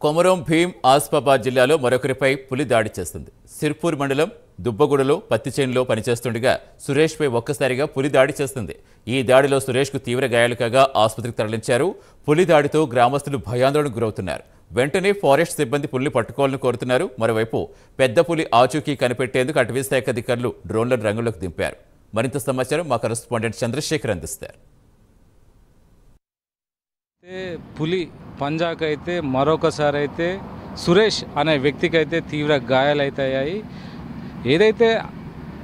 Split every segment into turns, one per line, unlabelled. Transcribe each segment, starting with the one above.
కొమరం భీం ఆసిఫాబాద్ జిల్లాలో మరొకరిపై పులి దాడి చేస్తుంది. సిర్పూర్ మండలం దుబ్బగూడలో పత్తి చేనులో పనిచేస్తుండగా సురేష్పై ఒక్కసారిగా పులి దాడి చేస్తుంది. ఈ దాడిలో సురేష్కు తీవ్ర గాయాలు కాగా ఆసుపత్రికి తరలించారు. పులి దాడితో గ్రామస్తులు భయాందోళనకు గురవుతున్నారు. వెంటనే ఫారెస్ట్ సిబ్బంది పులిని పట్టుకోవాలని కోరుతున్నారు. మరోవైపు పెద్ద పులి ఆచూకీ కనిపెట్టేందుకు అటవీశాఖ అధికారులు డ్రోన్లను రంగంలోకి దింపారు. మరింత సమాచారం మా కరెస్పాండెంట్ చంద్రశేఖర్ అందిస్తారు.
పులి పంజాకైతే మరొకసారి అయితే సురేష్ అనే వ్యక్తికి అయితే తీవ్ర గాయాలైతాయి. ఏదైతే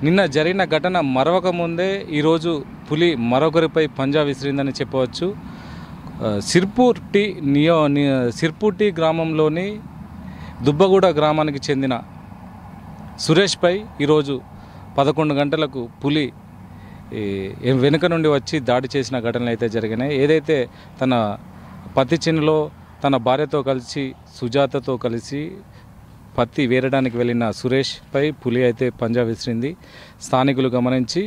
నిన్న జరిగిన ఘటన మరొక ముందే ఈరోజు పులి మరొకరిపై పంజా విసిరిందని చెప్పవచ్చు. సిర్పూర్ టీ గ్రామంలోని దుబ్బగూడ గ్రామానికి చెందిన సురేష్పై ఈరోజు 11 గంటలకు పులి వెనుక నుండి వచ్చి దాడి చేసిన ఘటనలు అయితే జరిగినాయి. ఏదైతే తన పత్తి చేనులో తన భార్యతో కలిసి సుజాతతో కలిసి పత్తి వేరడానికి వెళ్ళిన సురేష్పై పులి అయితే పంజా విసిరింది. స్థానికులు గమనించి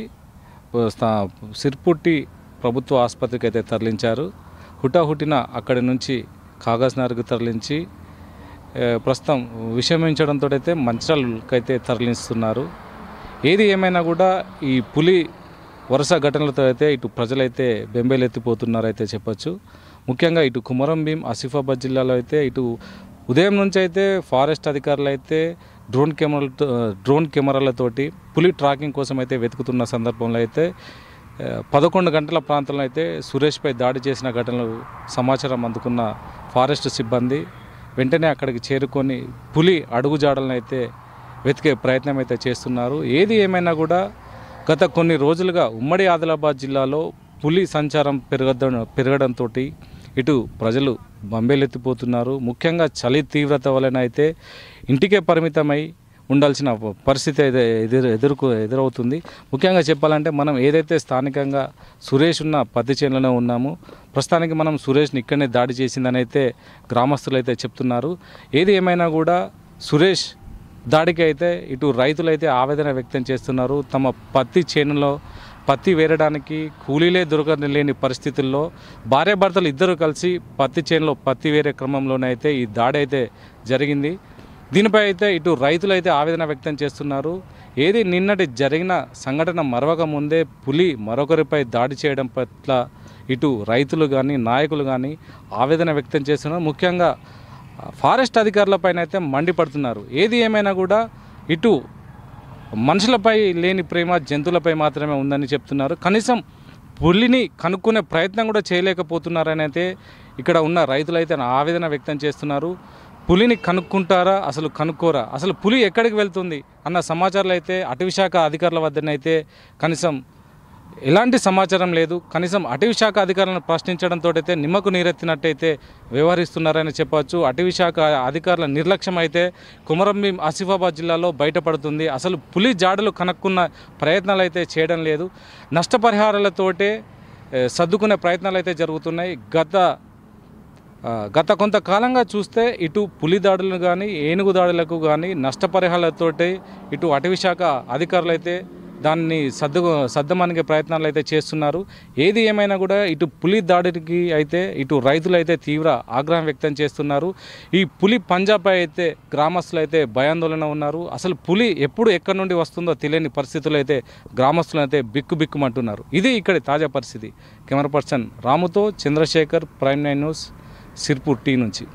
సిర్పూర్ టీ ప్రభుత్వ ఆసుపత్రికి అయితే తరలించారు. హుటాహుటిన అక్కడి నుంచి కాగజ్నగర్కు తరలించి ప్రస్తుతం విషమించడంతో అయితే మంచిర్యాలకైతే తరలిస్తున్నారు. ఏది ఏమైనా కూడా ఈ పులి వరుస ఘటనలతో అయితే ఇటు ప్రజలైతే బెంబేలెత్తిపోతున్నారైతే చెప్పచ్చు. ముఖ్యంగా ఇటు కొమరం భీం ఆసిఫాబాద్ జిల్లాలో అయితే ఇటు ఉదయం నుంచి అయితే ఫారెస్ట్ అధికారులు అయితే డ్రోన్ కెమెరాలతోటి పులి ట్రాకింగ్ కోసం అయితే వెతుకుతున్న సందర్భంలో అయితే 11 గంటల ప్రాంతంలో అయితే సురేష్పై దాడి చేసిన ఘటనలు సమాచారం అందుకున్న ఫారెస్ట్ సిబ్బంది వెంటనే అక్కడికి చేరుకొని పులి అడుగుజాడలను అయితే వెతికే ప్రయత్నం అయితే చేస్తున్నారు. ఏది ఏమైనా కూడా గత కొన్ని రోజులుగా ఉమ్మడి ఆదిలాబాద్ జిల్లాలో పులి సంచారం పెరగడంతో ఇటు ప్రజలు బంబేలెత్తిపోతున్నారు. ముఖ్యంగా చలి తీవ్రత వలన అయితే ఇంటికే పరిమితమై ఉండాల్సిన పరిస్థితి అయితే ఎదురవుతుంది. ముఖ్యంగా చెప్పాలంటే మనం ఏదైతే స్థానికంగా సురేష్ ఉన్న పత్తి చేనులోనే ఉన్నామో ప్రస్తుతానికి మనం సురేష్ని ఇక్కడనే దాడి చేసిందని అయితే గ్రామస్తులు అయితే చెప్తున్నారు. ఏది ఏమైనా కూడా సురేష్ దాడికి అయితే ఇటు రైతులైతే ఆవేదన వ్యక్తం చేస్తున్నారు. తమ పత్తి చేనులో పత్తి వేరడానికి కూలీలే దొరకలేని పరిస్థితుల్లో భార్యాభర్తలు ఇద్దరు కలిసి పత్తి చేనులో పత్తి వేరే క్రమంలోనే అయితే ఈ దాడి అయితే జరిగింది. దీనిపై అయితే ఇటు రైతులు అయితే ఆవేదన వ్యక్తం చేస్తున్నారు. ఏది నిన్నటి జరిగిన సంఘటన మరవక ముందే పులి మరొకరిపై దాడి చేయడం పట్ల ఇటు రైతులు కానీ నాయకులు కానీ ఆవేదన వ్యక్తం చేస్తున్నారు. ముఖ్యంగా ఫారెస్ట్ అధికారులపైన అయితే మండిపడుతున్నారు. ఏది ఏమైనా కూడా ఇటు మనుషులపై లేని ప్రేమ జంతువులపై మాత్రమే ఉందని చెప్తున్నారు. కనీసం పులిని కనుక్కునే ప్రయత్నం కూడా చేయలేకపోతున్నారని అయితే ఇక్కడ ఉన్న రైతులైతే ఆవేదన వ్యక్తం చేస్తున్నారు. పులిని కనుక్కుంటారా, అసలు కనుక్కోరా, అసలు పులి ఎక్కడికి వెళ్తుంది అన్న సమాచారాలు అయితే అటవీశాఖ అధికారుల వద్దనైతే కనీసం ఎలాంటి సమాచారం లేదు. కనీసం అటవీశాఖ అధికారులను ప్రశ్నించడంతో అయితే నిమ్మకు నీరెత్తినట్టయితే వ్యవహరిస్తున్నారని చెప్పవచ్చు. అటవీశాఖ అధికారుల నిర్లక్ష్యం అయితే కొమరం భీం ఆసిఫాబాద్ జిల్లాలో బయటపడుతుంది. అసలు పులి జాడలు కనుక్కున్న ప్రయత్నాలు అయితే చేయడం లేదు. నష్టపరిహారాలతోటే సర్దుకునే ప్రయత్నాలు అయితే జరుగుతున్నాయి. గత కొంతకాలంగా చూస్తే ఇటు పులి దాడులను కానీ ఏనుగు దాడులకు కానీ నష్టపరిహారాలతోటి ఇటు అటవీశాఖ అధికారులు అయితే దాన్ని సర్దమనిగే ప్రయత్నాలు అయితే చేస్తున్నారు. ఏది ఏమైనా కూడా ఇటు పులి దాడికి అయితే ఇటు రైతులు అయితే తీవ్ర ఆగ్రహం వ్యక్తం చేస్తున్నారు. ఈ పులి పంజాపై అయితే గ్రామస్తులు అయితే భయాందోళన ఉన్నారు. అసలు పులి ఎప్పుడు ఎక్కడి నుండి వస్తుందో తెలియని పరిస్థితులు అయితే గ్రామస్తులు అయితే బిక్కుబిక్కుమంటున్నారు. ఇది ఇక్కడి తాజా పరిస్థితి. కెమెరా పర్సన్ రాముతో Chandrashekar, Prime 9 news, Sirpur T నుంచి.